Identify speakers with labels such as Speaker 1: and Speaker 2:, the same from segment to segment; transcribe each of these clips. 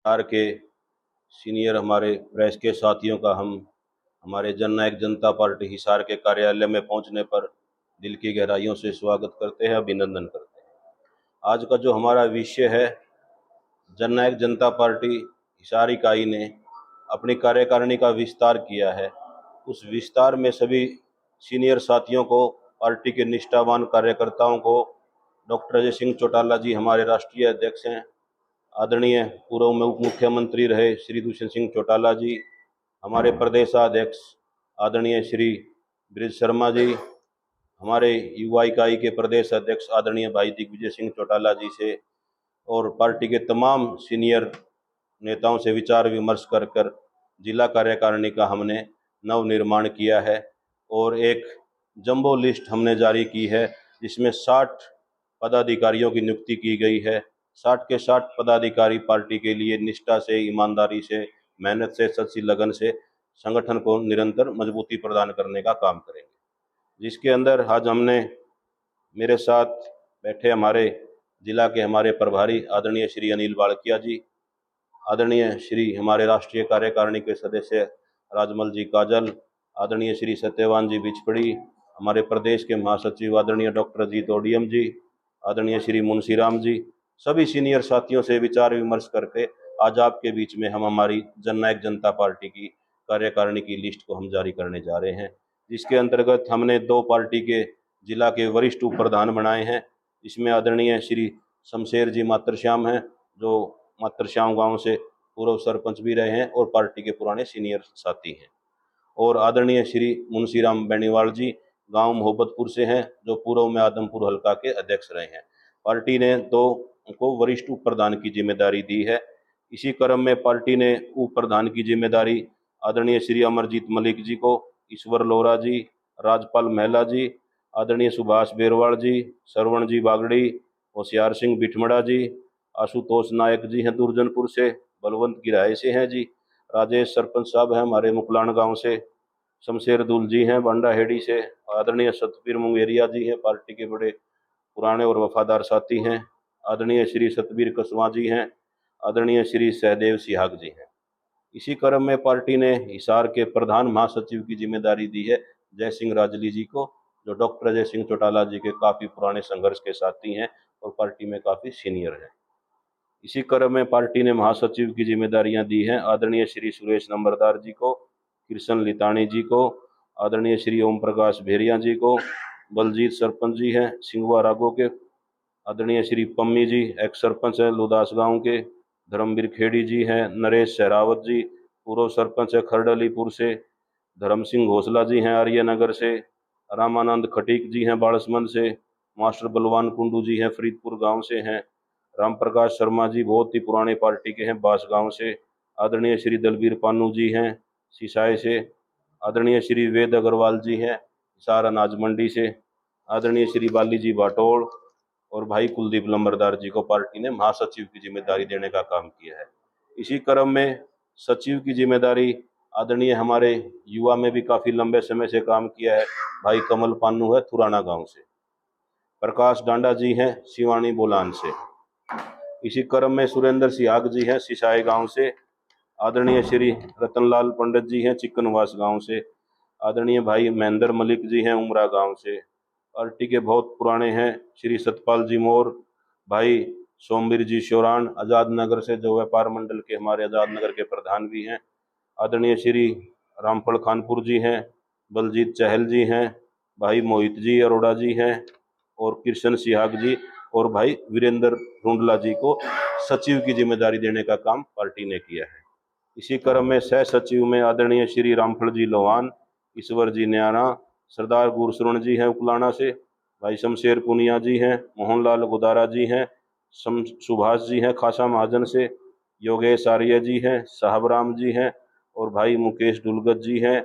Speaker 1: बिहार के सीनियर हमारे प्रेस के साथियों का हम हमारे जननायक जनता पार्टी हिसार के कार्यालय में पहुंचने पर दिल की गहराइयों से स्वागत करते हैं, अभिनंदन करते हैं। आज का जो हमारा विषय है, जननायक जनता पार्टी हिसार इकाई ने अपनी कार्यकारिणी का विस्तार किया है। उस विस्तार में सभी सीनियर साथियों को, पार्टी के निष्ठावान कार्यकर्ताओं को, डॉक्टर अजय सिंह चौटाला जी हमारे राष्ट्रीय अध्यक्ष हैं, आदरणीय पूर्व में उप मुख्यमंत्री रहे श्री दुष्यंत सिंह चौटाला जी, हमारे प्रदेशाध्यक्ष आदरणीय श्री ब्रिज शर्मा जी, हमारे युवा इकाई के प्रदेश अध्यक्ष आदरणीय भाई दिग्विजय सिंह चौटाला जी से, और पार्टी के तमाम सीनियर नेताओं से विचार विमर्श कर कर जिला कार्यकारिणी का हमने नव निर्माण किया है और एक जंबो लिस्ट हमने जारी की है, जिसमें 60 पदाधिकारियों की नियुक्ति की गई है। 60 के 60 पदाधिकारी पार्टी के लिए निष्ठा से, ईमानदारी से, मेहनत से, सच्ची लगन से संगठन को निरंतर मजबूती प्रदान करने का काम करेंगे। जिसके अंदर आज हमने, मेरे साथ बैठे हमारे जिला के हमारे प्रभारी आदरणीय श्री अनिल बाड़किया जी, आदरणीय श्री हमारे राष्ट्रीय कार्यकारिणी के सदस्य राजमल जी काजल, आदरणीय श्री सत्यवान जी बिचपड़ी, हमारे प्रदेश के महासचिव आदरणीय डॉक्टर अजीत ओडीएम जी, आदरणीय श्री मुंशीराम जी, सभी सीनियर साथियों से विचार विमर्श करके आज आपके बीच में हम हमारी जननायक जनता पार्टी की कार्यकारिणी की लिस्ट को हम जारी करने जा रहे हैं। जिसके अंतर्गत हमने 2 पार्टी के जिला के वरिष्ठ उप प्रधान बनाए हैं। इसमें आदरणीय श्री शमशेर जी मातरश्याम हैं, जो मातरश्याम गांव से पूर्व सरपंच भी रहे हैं और पार्टी के पुराने सीनियर साथी हैं, और आदरणीय श्री मुंशीराम बेनीवाल जी गांव मोहब्बतपुर से हैं, जो पूर्व में आदमपुर हल्का के अध्यक्ष रहे हैं। पार्टी ने 2 को वरिष्ठ उप प्रधान की जिम्मेदारी दी है। इसी क्रम में पार्टी ने उप प्रधान की जिम्मेदारी आदरणीय श्री अमरजीत मलिक जी को, ईश्वर लोहरा जी, राजपाल महला जी, आदरणीय सुभाष बेरवाल जी, सरवण जी बागड़ी, होशियार सिंह बिठमड़ा जी, आशुतोष नायक जी हैं दुर्जनपुर से, बलवंत गिराए से हैं जी, राजेश सरपंच साहब हैं हमारे मुकलान गांव से, शमशेर दुल जी हैं बांडा हेड़ी से, आदरणीय सतबीर मुंगेरिया जी हैं, पार्टी के बड़े पुराने और वफादार साथी हैं, आदरणीय श्री सतबीर कसवा जी हैं, आदरणीय श्री सहदेव सिहाग जी हैं। इसी क्रम में पार्टी ने हिसार के प्रधान महासचिव की जिम्मेदारी दी है जय सिंह राजली जी को, जो डॉक्टर अजय सिंह चौटाला जी के काफ़ी पुराने संघर्ष के साथी हैं और पार्टी में काफ़ी सीनियर हैं। इसी क्रम में पार्टी ने महासचिव की जिम्मेदारियां दी हैं आदरणीय श्री सुरेश नंबरदार जी को, कृष्ण लितानी जी को, आदरणीय श्री ओम प्रकाश भेरिया जी को, बलजीत सरपंच जी हैं सिंगवा रागो के, आदरणीय श्री पम्मी जी एक्स सरपंच है लुदास गांव के, धर्मवीर खेड़ी जी हैं, नरेश सहरावत जी पूर्व सरपंच है खरडलीपुर से, धर्म सिंह घोसला जी हैं आर्यनगर से, रामानंद खटीक जी हैं बाड़समंद से, मास्टर बलवान कुंडू जी हैं फरीदपुर गांव से हैं, राम प्रकाश शर्मा जी बहुत ही पुराने पार्टी के हैं बास गांव से, आदरणीय श्री दलबीर पानू जी हैं सिसाई से, आदरणीय श्री वेद अग्रवाल जी हैं हिसार अनाज मंडी से, आदरणीय श्री बाली जी बाटोड़ और भाई कुलदीप लंबरदार जी को पार्टी ने महासचिव की जिम्मेदारी देने का काम किया है। इसी क्रम में सचिव की जिम्मेदारी आदरणीय हमारे युवा में भी काफ़ी लंबे समय से काम किया है भाई कमल पानू है थुराना गांव से, प्रकाश डांडा जी हैं सिवानी बोलान से। इसी क्रम में सुरेंद्र सिहाग जी हैं सिसाई गांव से, आदरणीय श्री रतनलाल पंडित जी हैं चिकनवास गांव से, आदरणीय भाई महेंद्र मलिक जी हैं उमरा गांव से। पार्टी के बहुत पुराने हैं श्री सतपाल जी मोर, भाई सोमवीर जी शोरान आज़ाद नगर से, जो व्यापार मंडल के हमारे आज़ाद नगर के प्रधान भी हैं, आदरणीय श्री रामफल खानपुर जी हैं, बलजीत चहल जी हैं, भाई मोहित जी अरोड़ा जी हैं और कृष्ण सिहाग जी और भाई वीरेंद्र रुंडला जी को सचिव की जिम्मेदारी देने का काम पार्टी ने किया है। इसी क्रम में सह सचिव में आदरणीय श्री रामफल जी लोहान, ईश्वर जी न्यारा, सरदार गुरसुरण जी हैं उकलाना से, भाई शमशेर पुनिया जी हैं, मोहनलाल गुदारा जी हैं, सुभाष जी हैं खासा महाजन से, योगेश आर्य जी हैं, साहबराम जी हैं और भाई मुकेश डुलगत जी हैं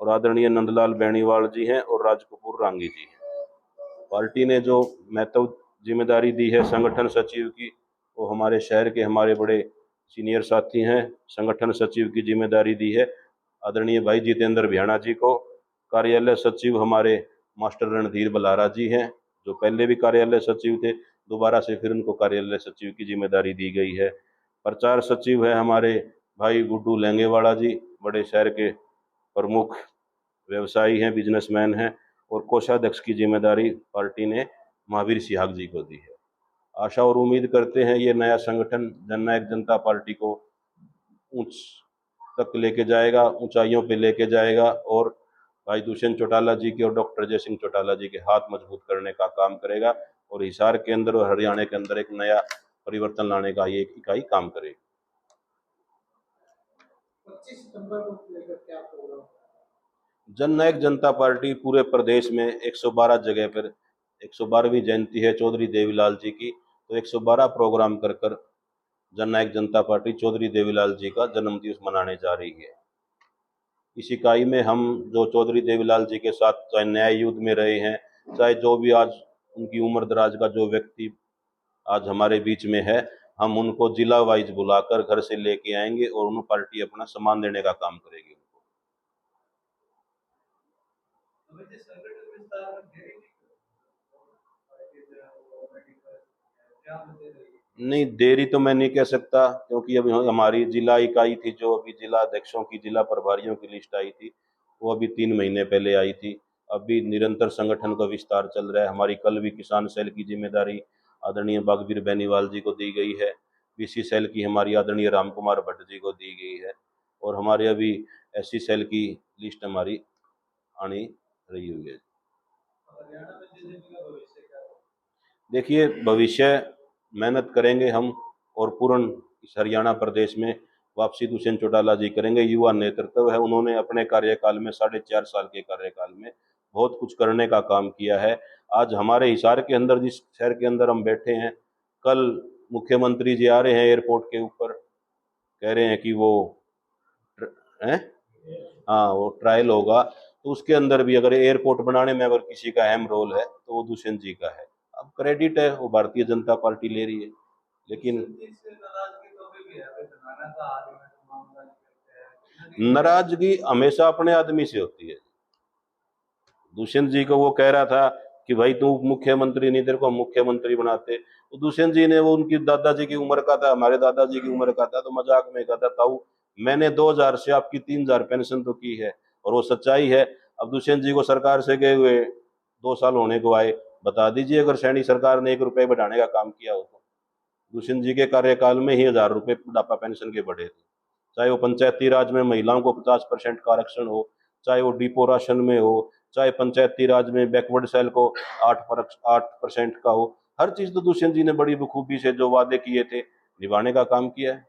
Speaker 1: और आदरणीय नंदलाल बेनीवाल जी हैं और राज कपूर रांगी जी हैं। पार्टी ने जो महत्व जिम्मेदारी दी है संगठन सचिव की, वो हमारे शहर के हमारे बड़े सीनियर साथी हैं। संगठन सचिव की जिम्मेदारी दी है आदरणीय भाई जितेंद्र भियाणा जी को। कार्यालय सचिव हमारे मास्टर रणधीर बलारा जी हैं, जो पहले भी कार्यालय सचिव थे, दोबारा से फिर उनको कार्यालय सचिव की जिम्मेदारी दी गई है। प्रचार सचिव है हमारे भाई गुड्डू लैंगेवाड़ा जी, बड़े शहर के प्रमुख व्यवसायी हैं, बिजनेसमैन हैं। और कोषाध्यक्ष की जिम्मेदारी पार्टी ने महावीर सिहाग जी को दी है। आशा और उम्मीद करते हैं ये नया संगठन जननायक जनता पार्टी को ऊंच तक लेके जाएगा, ऊंचाइयों पे लेके जाएगा और भाई दुष्यंत चौटाला जी के और डॉक्टर अजय सिंह चौटाला जी के हाथ मजबूत करने का काम करेगा और हिसार के अंदर और हरियाणा के अंदर एक नया परिवर्तन लाने का ये एक इकाई काम करेगी।
Speaker 2: 25 सितंबर को लेकर क्या प्रोग्राम?
Speaker 1: जननायक जनता पार्टी पूरे प्रदेश में 112 जगह पर 112वीं जयंती है चौधरी देवीलाल जी की, तो 112 प्रोग्राम कर कर जननायक जनता पार्टी चौधरी देवीलाल जी का जन्म दिवस मनाने जा रही है। इस इकाई में हम जो चौधरी देवीलाल जी के साथ चाहे न्याय युद्ध में रहे हैं, चाहे जो भी आज उनकी उम्र दराज का जो व्यक्ति आज हमारे बीच में है, हम उनको जिला वाइज बुलाकर घर से लेके आएंगे और उन्हें पार्टी अपना सम्मान देने का काम करेगी। नहीं, देरी तो मैं नहीं कह सकता क्योंकि अभी हमारी जिला इकाई थी, जो अभी जिला अध्यक्षों की जिला प्रभारियों की लिस्ट आई थी वो अभी 3 महीने पहले आई थी। अभी निरंतर संगठन का विस्तार चल रहा है। हमारी कल भी किसान सेल की जिम्मेदारी आदरणीय बागवीर बेनीवाल जी को दी गई है। बीसी सेल की हमारी आदरणीय राम कुमार भट्ट जी को दी गई है और हमारे अभी एससी सेल की लिस्ट हमारी आनी रही हुई है। देखिए, भविष्य मेहनत करेंगे हम और पूर्ण इस हरियाणा प्रदेश में वापसी दुष्यंत चौटाला जी करेंगे। युवा नेतृत्व है, उन्होंने अपने कार्यकाल में 4.5 साल के कार्यकाल में बहुत कुछ करने का काम किया है। आज हमारे हिसार के अंदर, जिस शहर के अंदर हम बैठे हैं, कल मुख्यमंत्री जी आ रहे हैं एयरपोर्ट के ऊपर, कह रहे हैं कि वो है हाँ वो ट्रायल होगा, तो उसके अंदर भी अगर एयरपोर्ट बनाने में अगर किसी का अहम रोल है तो वो दुष्यंत जी का है। अब क्रेडिट है वो भारतीय जनता पार्टी ले रही है, लेकिन नाराजगी हमेशा अपने आदमी से होती है। दुष्यंत जी को वो कह रहा था कि भाई तू मुख्यमंत्री नहीं, तेरे को हम मुख्यमंत्री बनाते, तो दुष्यंत जी ने, वो उनकी दादाजी की उम्र का था, हमारे दादाजी की उम्र का था, तो मजाक में कहता ताऊ मैंने 2000 से आपकी 3000 पेंशन तो की है, और वो सच्चाई है। अब दुष्यंत जी को सरकार से गए हुए 2 साल होने को आए, बता दीजिए अगर सैनी सरकार ने 1 रुपए बढ़ाने का काम किया हो तो। दुष्यंत जी के कार्यकाल में ही 1000 रुपए बुढ़ापा पेंशन के बढ़े थे। चाहे वो पंचायती राज में महिलाओं को 50% का आरक्षण हो, चाहे वो डिपो राशन में हो, चाहे पंचायती राज में बैकवर्ड सेल को 8% का हो, हर चीज तो दुष्यंत जी ने बड़ी बखूबी से जो वादे किए थे निभाने का काम किया है।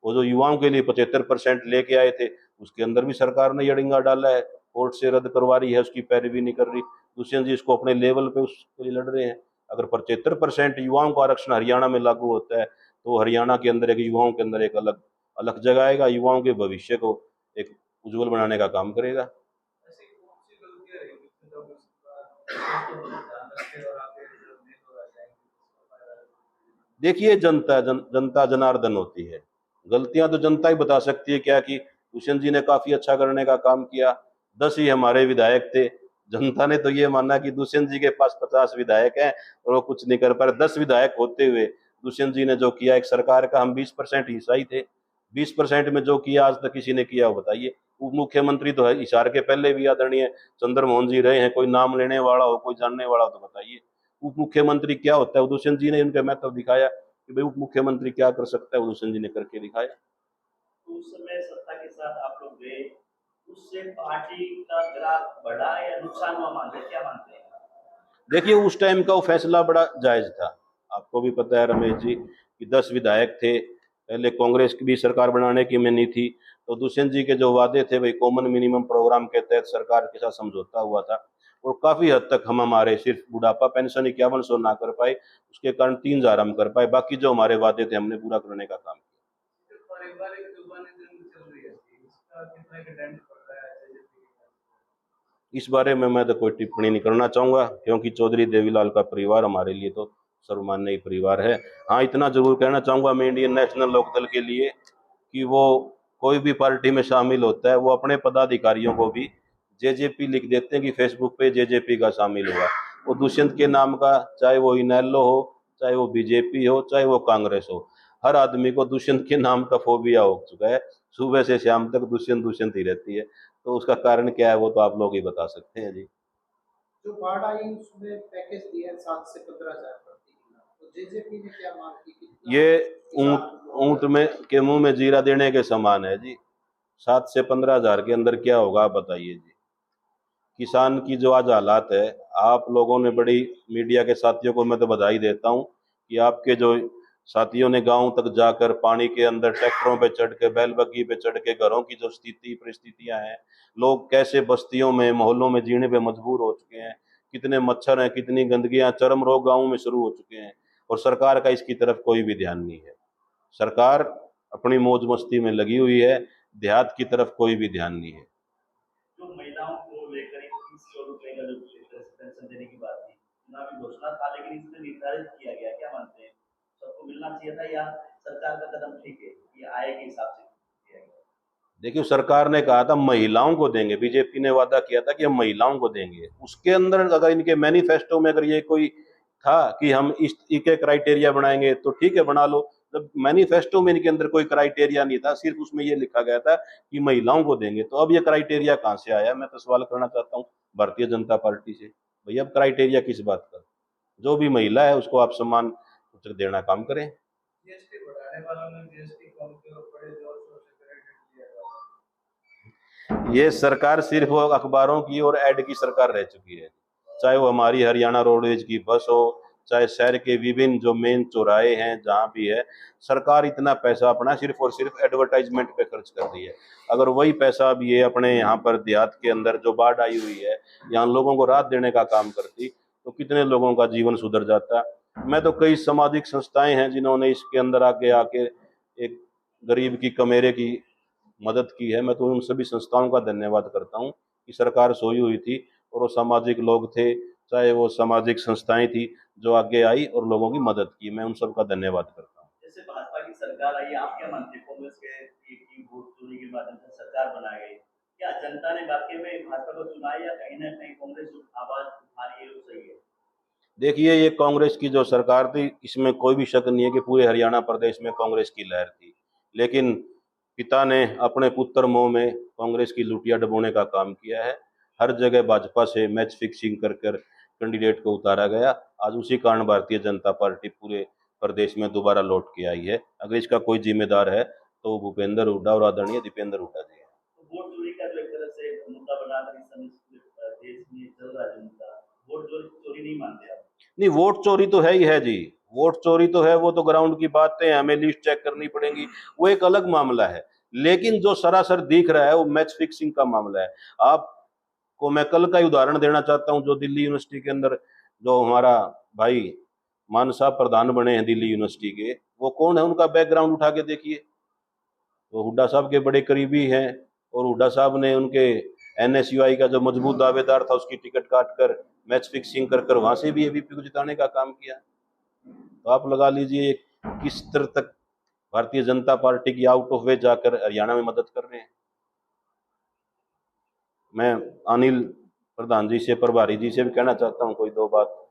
Speaker 1: वो जो युवाओं के लिए 75% लेके आए थे, उसके अंदर भी सरकार ने यड़िंगा डाला है, कोर्ट से रद्द करवा रही है, उसकी पैरवी नहीं कर रही। दुष्यंत जी इसको अपने लेवल पे उसके लिए लड़ रहे हैं। अगर 75% युवाओं का आरक्षण हरियाणा में लागू होता है तो हरियाणा के अंदर एक युवाओं के अंदर एक अलग अलग जगह आएगा, युवाओं के भविष्य को एक उज्जवल बनाने का काम करेगा। देखिए, जनता जनार्दन होती है, गलतियां तो जनता ही बता सकती है क्या कि दुष्यंत जी ने काफी अच्छा करने का काम किया। 10 ही हमारे विधायक थे, जनता ने तो ये माना कि दुष्यंत जी के पास 50 विधायक हैं और वो कुछ नहीं कर पा रहे। 10 विधायक होते हुए दुष्यंत जी ने जो किया, एक सरकार का हम 20% हिस्सा ही थे, 20% में जो किया आज तक किसी ने किया हो बताइए। उप मुख्यमंत्री तो है हिसार के, पहले भी आदरणीय चंद्रमोहन जी रहे हैं, कोई नाम लेने वाला हो, कोई जानने वाला हो तो बताइए। उप मुख्यमंत्री क्या होता है, दुष्यंत जी ने उनका महत्व दिखाया कि भाई उप मुख्यमंत्री क्या कर सकता है, वो दुष्यंत जी ने करके दिखाया।
Speaker 3: तो उस समय सत्ता के साथ आप लोग गए, उससे पार्टी का ग्राफ बढ़ा या नुकसान हुआ मानते, क्या मानते हैं?
Speaker 1: देखिए, उस टाइम का वो फैसला बड़ा जायज था। आपको भी पता है रमेश जी कि 10 विधायक थे, पहले कांग्रेस की भी सरकार बनाने की मनी थी, तो दुष्यंत जी के जो वादे थे भाई कॉमन मिनिमम प्रोग्राम के तहत सरकार के साथ समझौता हुआ था और काफी हद तक हम हमारे सिर्फ बुढ़ापा पेंशन 5100 ना कर पाए, उसके कारण 3000 हम कर पाए, बाकी जो हमारे वादे थे हमने पूरा करने का काम किया। इस बारे में मैं तो कोई टिप्पणी नहीं करना चाहूंगा क्योंकि चौधरी देवीलाल का परिवार हमारे लिए तो सर्वमान्य परिवार है। हाँ, इतना जरूर कहना चाहूंगा मैं इंडियन नेशनल लोकदल के लिए कि वो कोई भी पार्टी में शामिल होता है वो अपने पदाधिकारियों को भी जेजेपी लिख देते हैं कि फेसबुक पे जेजेपी का शामिल हुआ। वो दुष्यंत के नाम का, चाहे वो इनेलो हो, चाहे वो बीजेपी हो, चाहे वो कांग्रेस हो, हर आदमी को दुष्यंत के नाम का फोबिया हो चुका है, सुबह से शाम तक दुष्यंत दुष्यंत ही रहती है। तो उसका कारण क्या है वो तो आप लोग ही बता सकते हैं जी।
Speaker 2: जो बाढ़ आई उसमें पैकेज दिया है 7 से 15,000 प्रति किलो, तो जेजेपी ने क्या मांग की, कितना
Speaker 1: ये
Speaker 2: किसान
Speaker 1: ऊंट ऊंट में के मुंह में जीरा देने के समान है जी। 7 से 15 हजार के अंदर क्या होगा आप बताइए जी। किसान की जो आज हालात है, आप लोगों ने बड़ी, मीडिया के साथियों को मैं तो बधाई देता हूं कि आपके जो साथियों ने गांव तक जाकर पानी के अंदर ट्रैक्टरों पे चढ़ के, बैल बग्गी पे चढ़ के घरों की जो स्थिति परिस्थितियां हैं, लोग कैसे बस्तियों में मोहल्लों में जीने पे मजबूर हो चुके हैं, कितने मच्छर हैं, कितनी गंदगियां, चर्म रोग गाँव में शुरू हो चुके हैं, और सरकार का इसकी तरफ कोई भी ध्यान नहीं है। सरकार अपनी मौज मस्ती में लगी हुई है, देहात की तरफ कोई भी ध्यान नहीं है।
Speaker 3: जो महिलाओं को लेकर 2100 रुपए का जो पेंशन देने की बात थी, चुनावी घोषणा था, लेकिन इसमें निर्धारित किया गया, क्या मानते हैं सबको मिलना चाहिए था या सरकार का कदम ठीक है, ये आय के हिसाब से किया गया?
Speaker 1: देखिए, सरकार ने कहा था महिलाओं को देंगे, बीजेपी ने वादा किया था कि हम महिलाओं को देंगे। उसके अंदर अगर इनके मैनिफेस्टो में अगर ये कोई था कि हम इस के क्राइटेरिया बनाएंगे तो ठीक है, बना लो। जब मैनिफेस्टो में इनके अंदर कोई क्राइटेरिया नहीं था, सिर्फ उसमें ये लिखा गया था कि महिलाओं को देंगे, तो अब ये क्राइटेरिया कहाँ से आया? मैं तो सवाल करना चाहता हूँ भारतीय जनता पार्टी से, भैया अब क्राइटेरिया किस बात का? जो भी महिला है उसको आप सम्मान देना काम करें।
Speaker 2: जीएसटी बढ़ाने वालों ने जीएसटी कम किया और बड़े जोर शोर से क्रेडिट लिया था।
Speaker 1: ये सरकार सिर्फ वो अखबारों की और एड की सरकार रह चुकी है, चाहे वो हमारी हरियाणा रोडवेज की बस हो, चाहे शहर के विभिन्न जो मेन चौराहे हैं जहाँ भी है, सरकार इतना पैसा अपना सिर्फ और सिर्फ एडवर्टाइजमेंट पे खर्च कर रही है। अगर वही पैसा भी ये अपने यहाँ पर देहात के अंदर जो बाढ़ आई हुई है, यहाँ लोगों को राहत देने का काम करती, तो कितने लोगों का जीवन सुधर जाता। मैं तो कई सामाजिक संस्थाएं हैं जिन्होंने इसके अंदर आके आके एक गरीब की कमेरे की मदद की है। मैं तो उन सभी संस्थाओं का धन्यवाद करता हूँ कि सरकार सोई हुई थी और वो सामाजिक लोग थे, चाहे वो सामाजिक संस्थाएं थी जो आगे आई और लोगों की मदद की। मैं उन सबका धन्यवाद करता हूँ।
Speaker 3: जैसे भाजपा की सरकार आई, आप क्या मानते हैं कांग्रेस की वोट चोरी के माध्यम से सरकार बनाई गई, क्या जनता ने वाकई में भाजपा को चुना या कहीं ना कहीं कांग्रेस आवाज उठा रही है, वो सही है?
Speaker 1: देखिए, ये कांग्रेस की जो सरकार थी, इसमें कोई भी शक नहीं है कि पूरे हरियाणा प्रदेश में कांग्रेस की लहर थी, लेकिन पिता ने अपने पुत्र मोह में कांग्रेस की लुटिया डुबोने का काम किया है। हर जगह भाजपा से मैच फिक्सिंग कर कर कैंडिडेट को उतारा गया। आज उसी कारण भारतीय जनता पार्टी पूरे प्रदेश में दोबारा लौट के आई है। अगर इसका कोई जिम्मेदार है तो भूपेंद्र हुड्डा और आदरणीय दीपेंद्र हुड्डा जी है।
Speaker 3: तो वोट चोरी का जो एक तरह से मुद्दा बनाकर इस समय देश में चल रहा है, जो मुद्दा वोट चोरी चोरी नहीं मानते आप?
Speaker 1: नहीं, वोट चोरी तो है ही है जी, वोट चोरी तो है, वो तो ग्राउंड की बातें हैं, हमें लिस्ट चेक करनी पड़ेगी, वो एक अलग मामला है। लेकिन जो सरासर दिख रहा है वो मैच फिक्सिंग का मामला है। आपको मैं कल का ही उदाहरण देना चाहता हूं, जो दिल्ली यूनिवर्सिटी के अंदर जो हमारा भाई मान साहब प्रधान बने हैं दिल्ली यूनिवर्सिटी के, वो कौन है? उनका बैकग्राउंड उठा के देखिए। वो हुड्डा साहब के बड़े करीबी हैं, और हुड्डा साहब ने उनके एनएसयूआई का जो मजबूत दावेदार था उसकी टिकट काट कर मैच फिक्सिंग कर कर वहां से भी एबीपी को जिताने का काम किया। तो आप लगा लीजिए किस तरह तक भारतीय जनता पार्टी की आउट ऑफ वे जाकर हरियाणा में मदद कर रहे हैं। मैं अनिल प्रधान जी से, प्रभारी जी से भी कहना चाहता हूँ कोई दो बात।